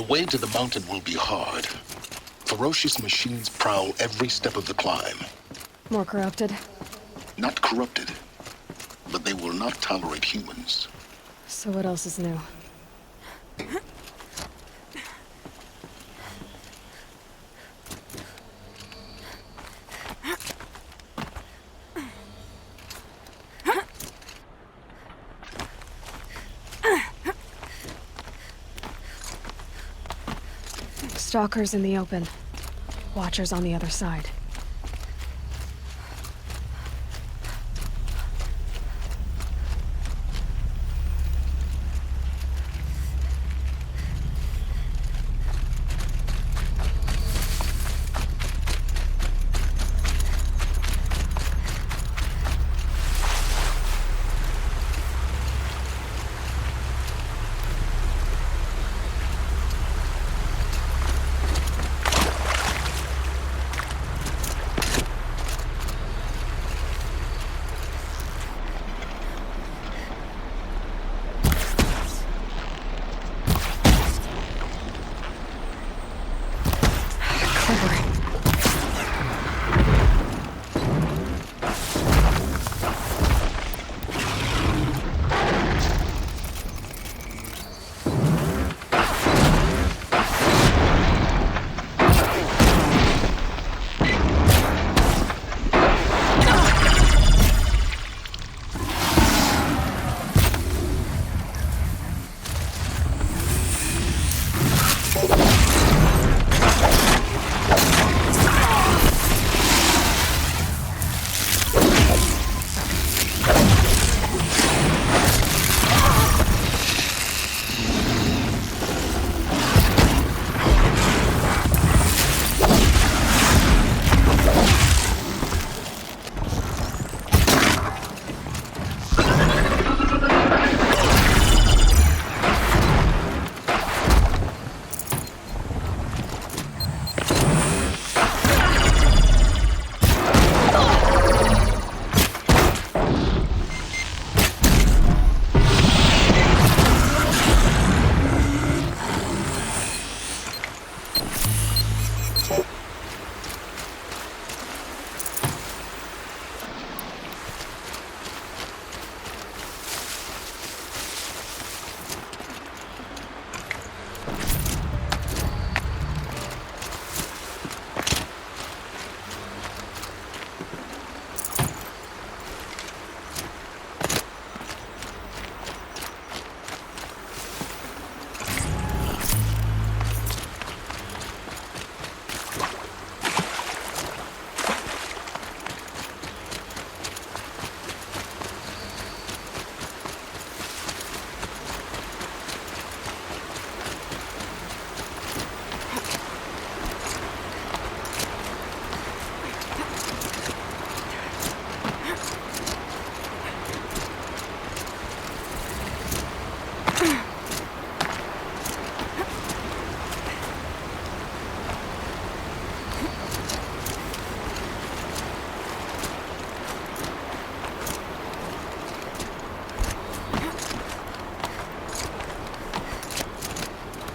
The way to the mountain will be hard. Ferocious machines prowl every step of the climb. More corrupted? Not corrupted, but they will not tolerate humans. So what else is new? Stalkers in the open. Watchers on the other side.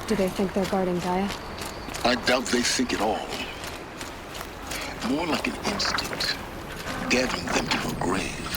Do they think they're guarding Gaia? I doubt they think at all. More like an instinct, gathering them to her grave.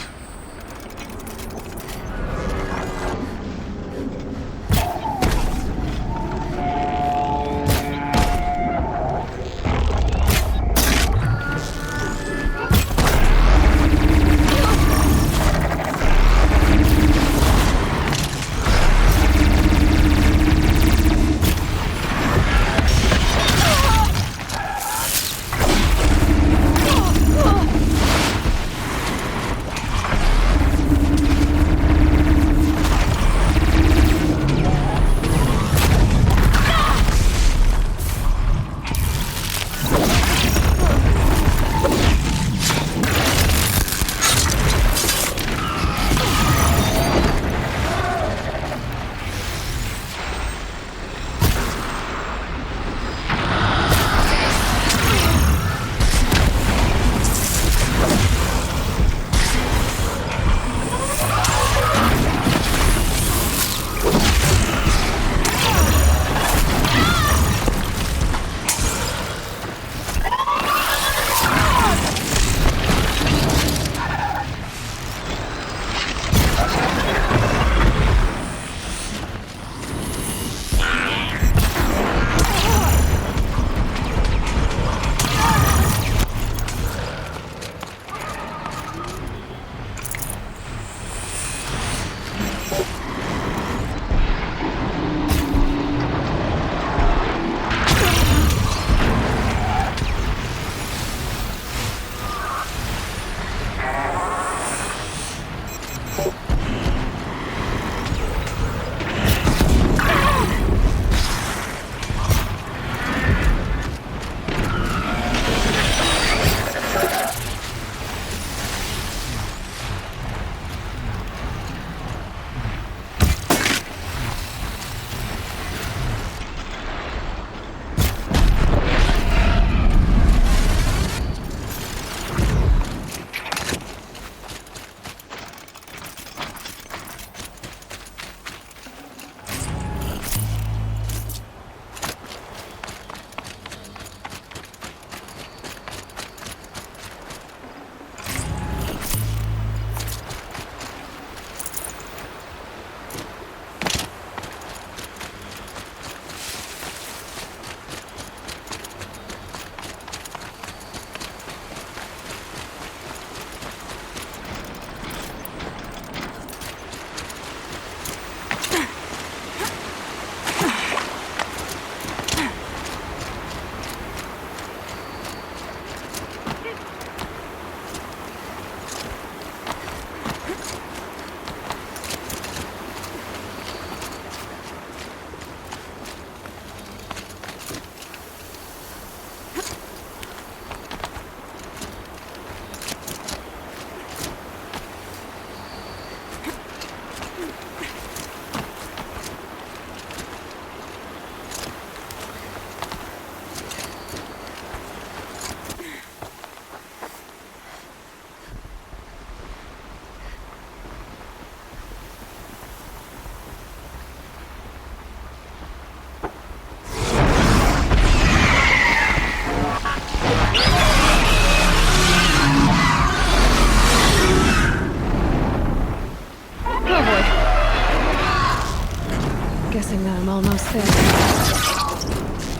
Guessing that I'm almost there.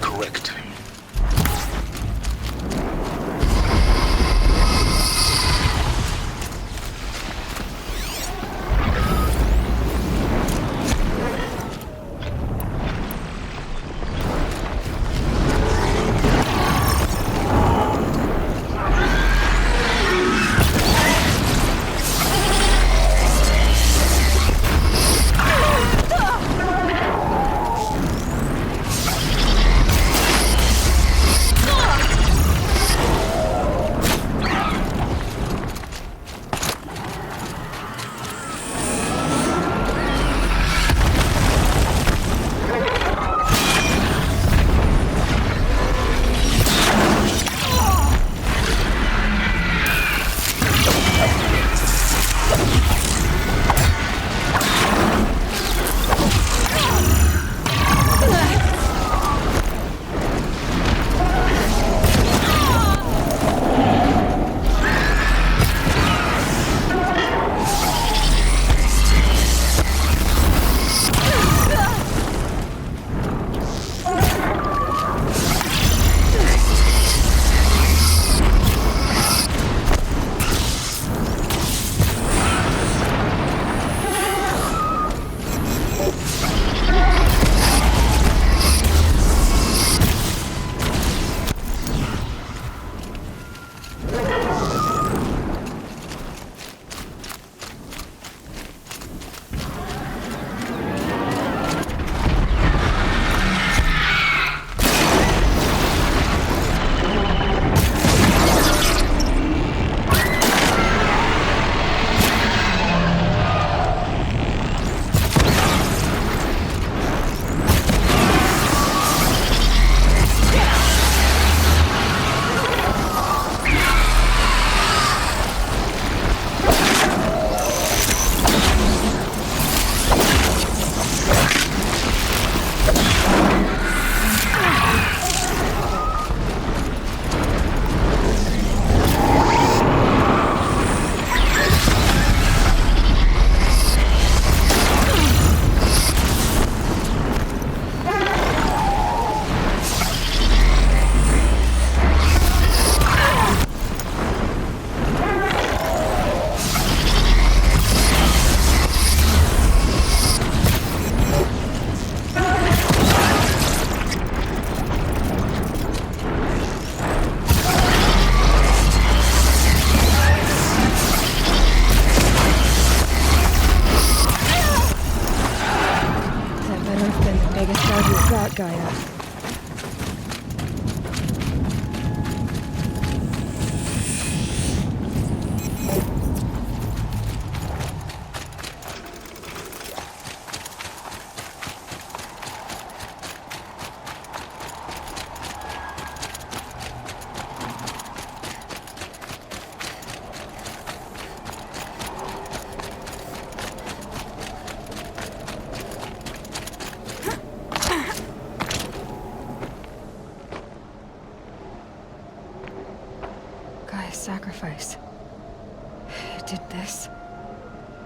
Correct. guy at? Sacrifice. It did this.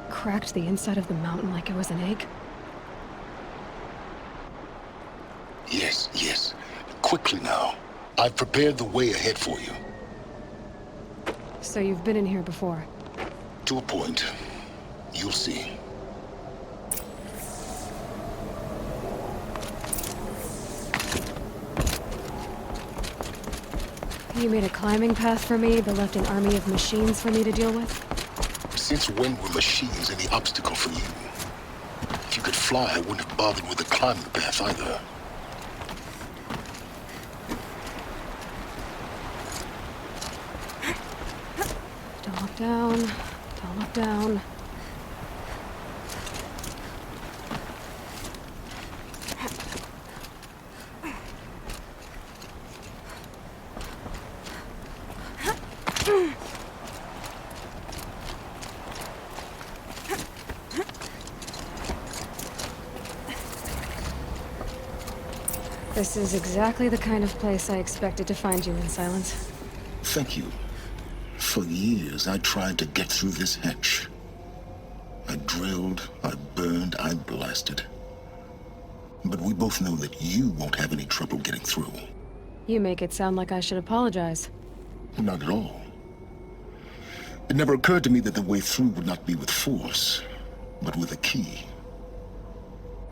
Cracked the inside of the mountain like it was an egg. Yes, yes. Quickly now. I've prepared the way ahead for you. So you've been in here before? To a point. You'll see. You made a climbing path for me, but left an army of machines for me to deal with? Since when were machines any obstacle for you? If you could fly, I wouldn't have bothered with the climbing path either. Don't look down. Don't look down. This is exactly the kind of place I expected to find you in, Silence. Thank you. For years, I tried to get through this hatch. I drilled, I burned, I blasted. But we both know that you won't have any trouble getting through. You make it sound like I should apologize. Not at all. It never occurred to me that the way through would not be with force, but with a key.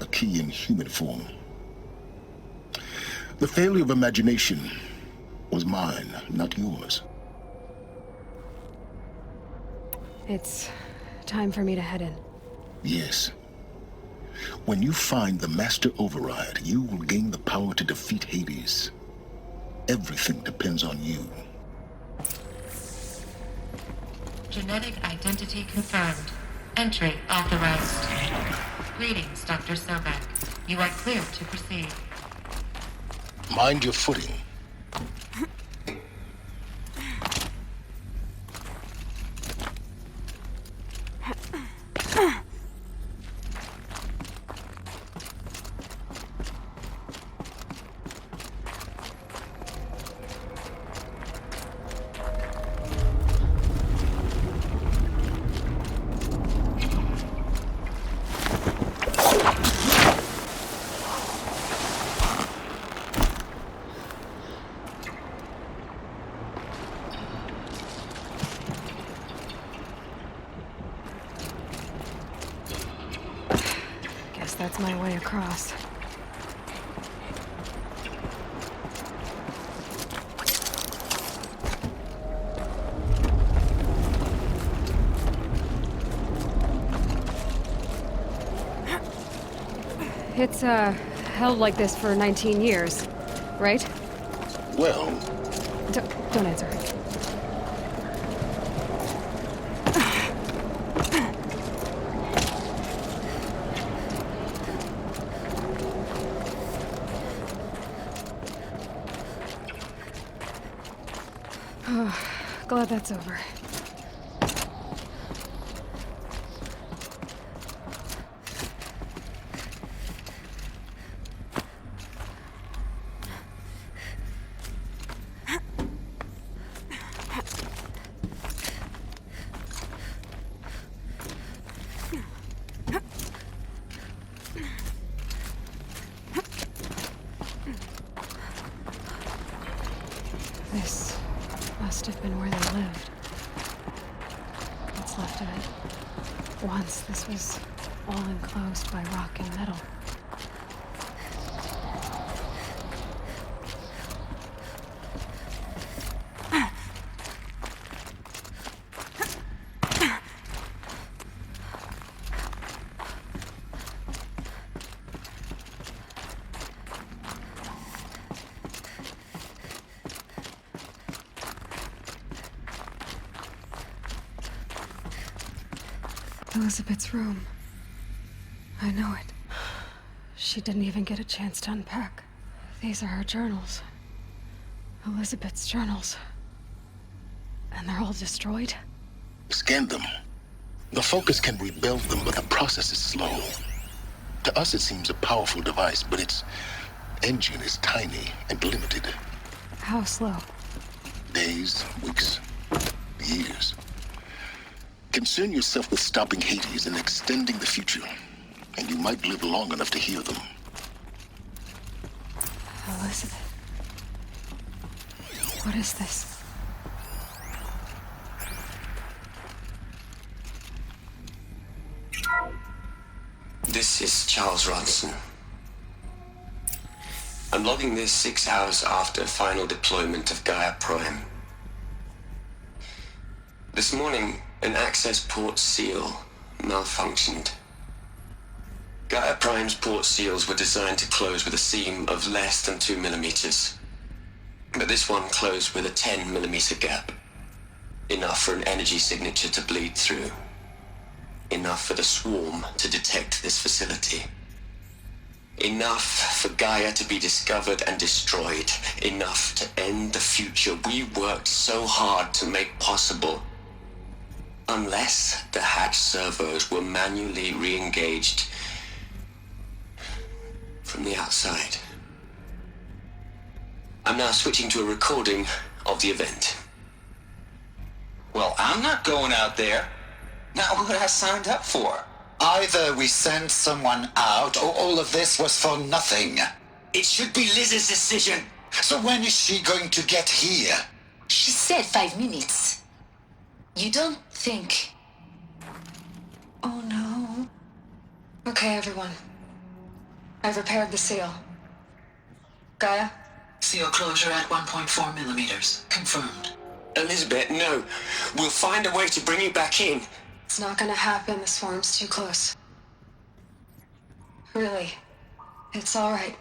A key in human form. The failure of imagination was mine, not yours. It's time for me to head in. Yes. When you find the Master Override, you will gain the power to defeat Hades. Everything depends on you. Genetic identity confirmed. Entry authorized. Greetings, Dr. Sobek. You are clear to proceed. Mind your footing. That's my way across. It's, held like this for 19 years, right? Well... Don't answer. Glad that's over. This must have been where they lived. What's left of it. Once this was all enclosed by rock and metal. Elizabeth's room. I know it. She didn't even get a chance to unpack. These are her journals. Elizabeth's journals. And they're all destroyed? Scan them. The Focus can rebuild them, but the process is slow. To us, it seems a powerful device, but its engine is tiny and limited. How slow? Days, weeks, years. Concern yourself with stopping Hades and extending the future, and you might live long enough to hear them. Elizabeth. What is this? This is Charles Ronson. I'm logging this 6 hours after final deployment of Gaia Prime. This morning, an access port seal malfunctioned. Gaia Prime's port seals were designed to close with a seam of less than 2 millimeters. But this one closed with a 10 millimeter gap. Enough for an energy signature to bleed through. Enough for the swarm to detect this facility. Enough for Gaia to be discovered and destroyed. Enough to end the future we worked so hard to make possible. Unless the hatch servos were manually re-engaged from the outside. I'm now switching to a recording of the event. Well, I'm not going out there. Not what I signed up for. Either we send someone out, or all of this was for nothing. It should be Liz's decision. So when is she going to get here? She said 5 minutes. You don't think... Oh no. Okay, everyone. I've repaired the seal. Gaia? Seal closure at 1.4 millimeters. Confirmed. Elizabeth, no. We'll find a way to bring you back in. It's not gonna happen. The swarm's too close. Really. It's alright.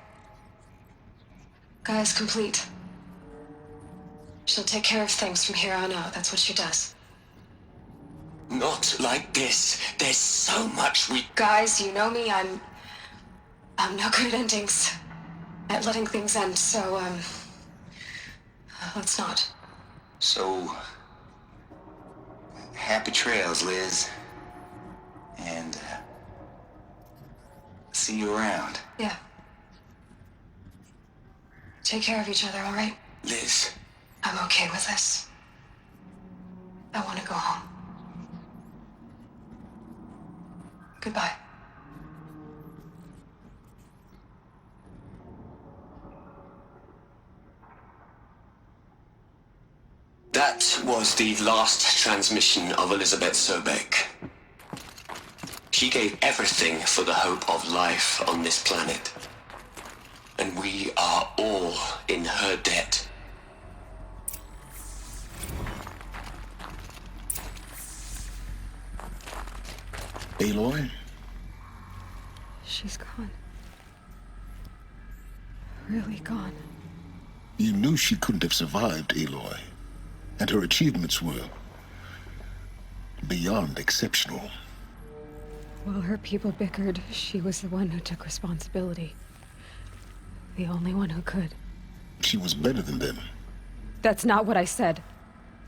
Gaia's complete. She'll take care of things from here on out. That's what she does. Not like this. There's so much we... Guys, you know me. I'm no good at endings. At letting things end, so, let's not. So... happy trails, Liz. And, see you around. Yeah. Take care of each other, all right? Liz. I'm okay with this. I want to go home. Goodbye. That was the last transmission of Elizabeth Sobek. She gave everything for the hope of life on this planet. And we are all in her debt. Aloy? She's gone. Really gone. You knew she couldn't have survived, Aloy. And her achievements were beyond exceptional. While her people bickered, she was the one who took responsibility. The only one who could. She was better than them. That's not what I said.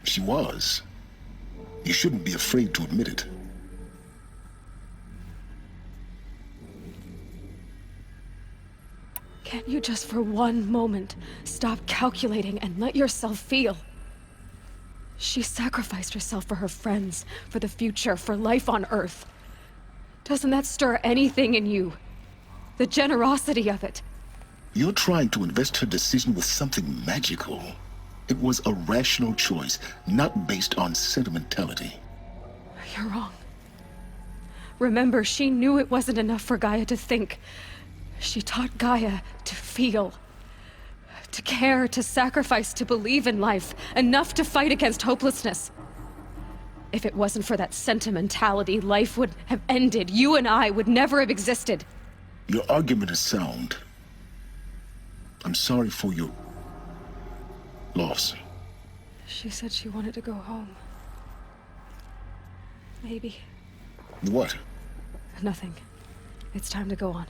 She was. You shouldn't be afraid to admit it. Can't you just for one moment stop calculating and let yourself feel? She sacrificed herself for her friends, for the future, for life on Earth. Doesn't that stir anything in you? The generosity of it. You're trying to invest her decision with something magical. It was a rational choice, not based on sentimentality. You're wrong. Remember, she knew it wasn't enough for Gaia to think. She taught Gaia to feel. To care, to sacrifice, to believe in life. Enough to fight against hopelessness. If it wasn't for that sentimentality, life would have ended. You and I would never have existed. Your argument is sound. I'm sorry for your loss. She said she wanted to go home. Maybe. What? Nothing. It's time to go on.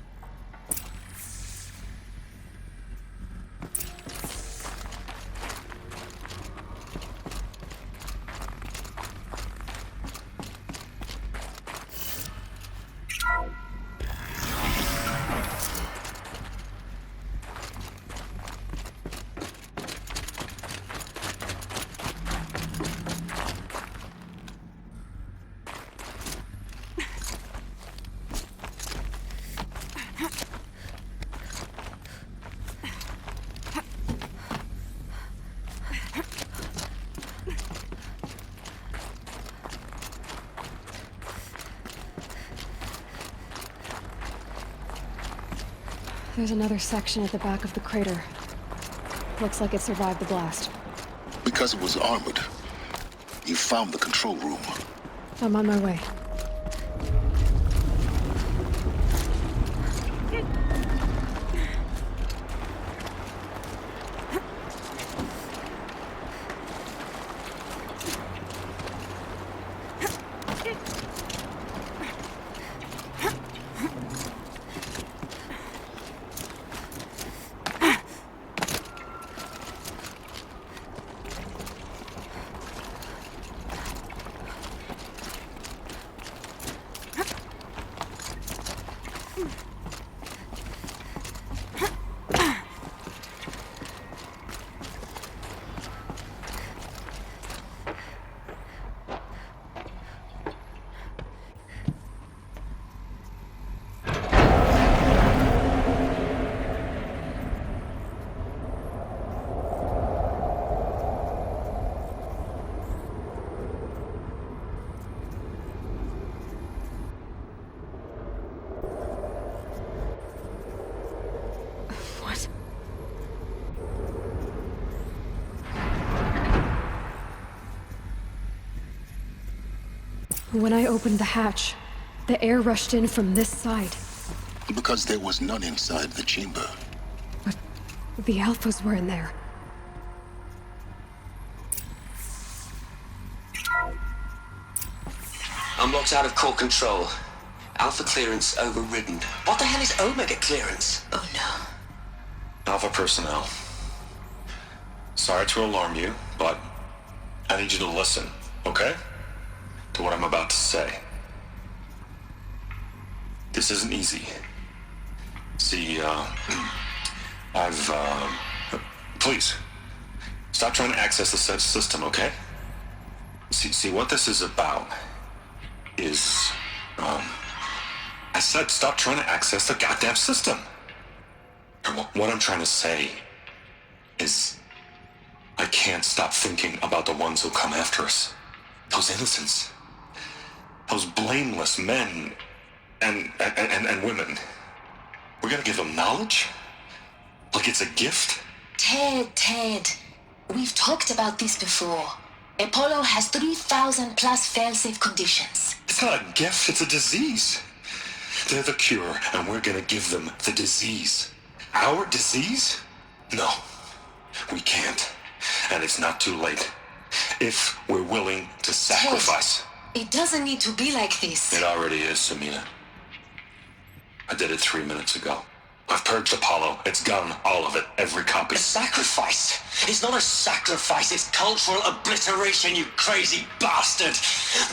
There's another section at the back of the crater. Looks like it survived the blast. Because it was armored. You found the control room. I'm on my way. What? When I opened the hatch, the air rushed in from this side. Because there was none inside the chamber. But the Alphas were in there. Unlocked out of core control. Alpha clearance overridden. What the hell is Omega clearance? Oh no. Alpha personnel. Sorry to alarm you, but I need you to listen, okay? To what I'm about to say. This isn't easy. See, please, stop trying to access the system, okay? See, what this is about is, I said stop trying to access the goddamn system. And what I'm trying to say is, I can't stop thinking about the ones who come after us. Those innocents. Those blameless men and women. We're gonna give them knowledge? Like it's a gift? Ted. We've talked about this before. Apollo has 3,000 plus fail-safe conditions. It's not a gift, it's a disease. They're the cure, and we're gonna give them the disease. Our disease? No, we can't. And it's not too late. If we're willing to sacrifice. Ted, it doesn't need to be like this. It already is, Samina. I did it 3 minutes ago. I've purged Apollo. It's gone, all of it, every copy. A sacrifice? It's not a sacrifice, it's cultural obliteration, you crazy bastard!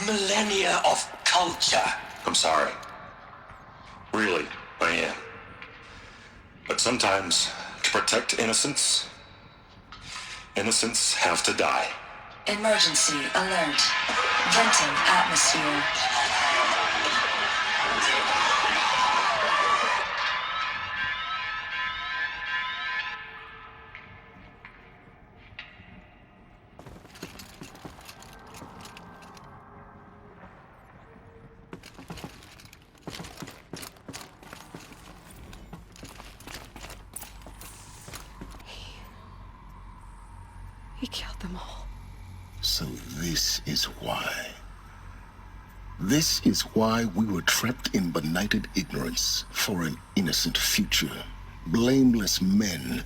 Millennia of culture! I'm sorry. Really, I am. But sometimes, to protect innocence, innocents have to die. Emergency alert. Venting atmosphere. He killed them all. So this is why. This is why we were trapped in benighted ignorance for an innocent future. Blameless men.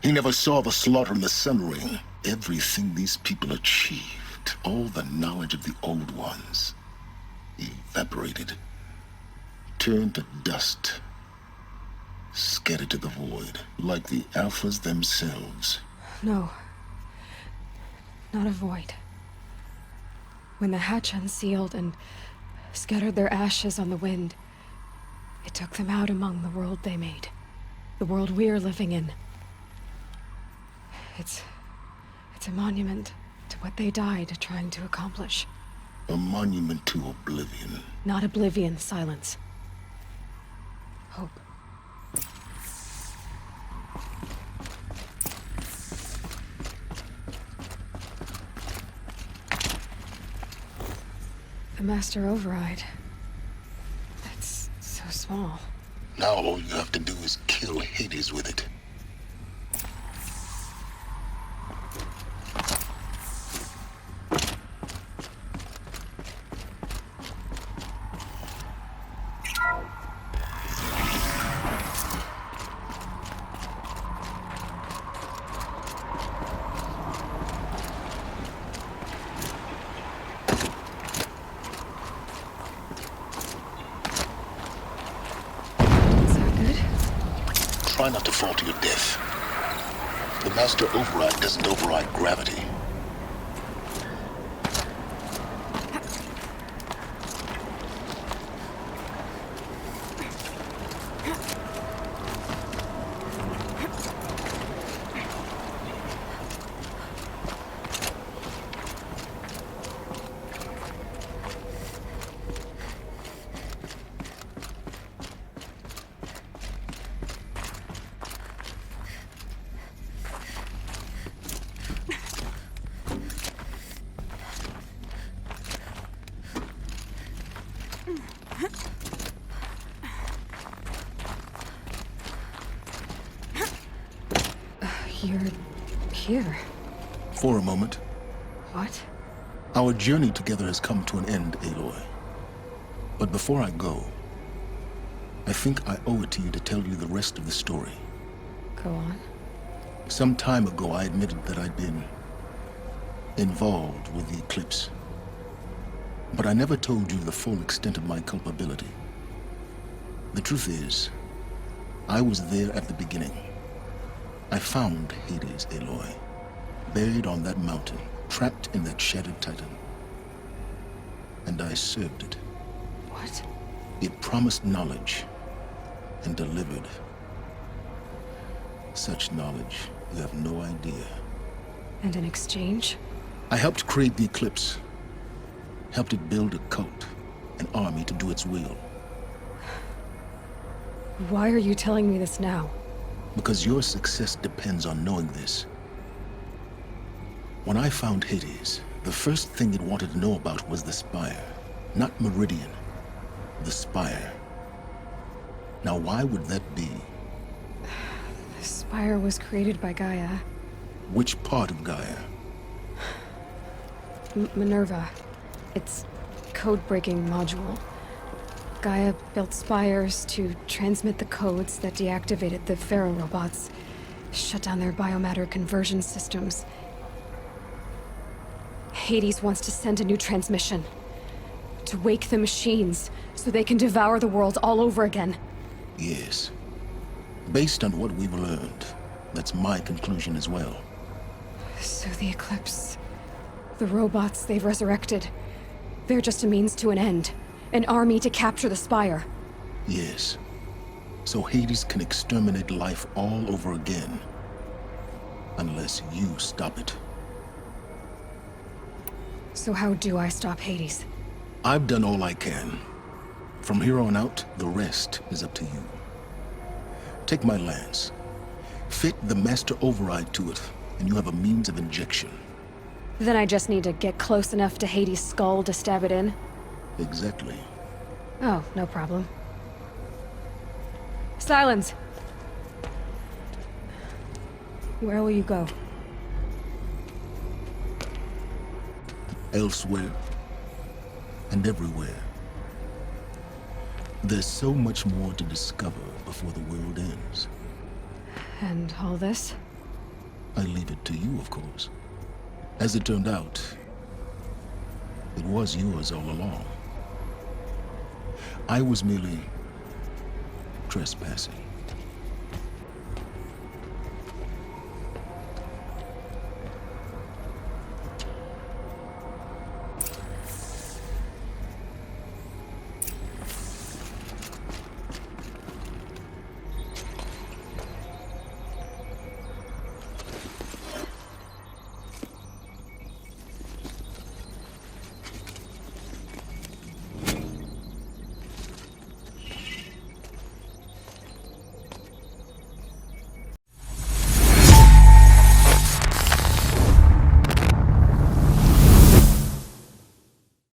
He never saw the slaughter in the Sun Ring. Everything these people achieved, all the knowledge of the old ones. evaporated, turned to dust, scattered to the void, like the Alphas themselves. No. Not a void. When the hatch unsealed and scattered their ashes on the wind, it took them out among the world they made. The world we're living in. It's a monument to what they died trying to accomplish. A monument to oblivion. Not oblivion, Silence. Hope. The Master Override. That's so small. Now all you have to do is kill Hades with it. Try not to fall to your death. The Master Override doesn't override gravity. You're here. For a moment. What? Our journey together has come to an end, Aloy. But before I go, I think I owe it to you to tell you the rest of the story. Go on. Some time ago, I admitted that I'd been involved with the eclipse. But I never told you the full extent of my culpability. The truth is, I was there at the beginning. I found Hades, Aloy, buried on that mountain, trapped in that shattered titan. And I served it. What? It promised knowledge and delivered. Such knowledge, you have no idea. And in exchange? I helped create the eclipse. Helped it build a cult, an army to do its will. Why are you telling me this now? Because your success depends on knowing this. When I found Hades, the first thing it wanted to know about was the Spire. Not Meridian. The Spire. Now why would that be? The Spire was created by Gaia. Which part of Gaia? Minerva. Its code-breaking module. Gaia built spires to transmit the codes that deactivated the Pharaoh robots, shut down their biomatter conversion systems. Hades wants to send a new transmission. To wake the machines, so they can devour the world all over again. Yes. Based on what we've learned, that's my conclusion as well. So the Eclipse... the robots they've resurrected... they're just a means to an end. An army to capture the Spire. Yes. So Hades can exterminate life all over again. Unless you stop it. So how do I stop Hades? I've done all I can. From here on out, the rest is up to you. Take my lance. Fit the Master Override to it, and you have a means of injection. Then I just need to get close enough to Hades' skull to stab it in? Exactly. Oh, no problem. Silence! Where will you go? Elsewhere. And everywhere. There's so much more to discover before the world ends. And all this? I leave it to you, of course. As it turned out, it was yours all along. I was merely trespassing.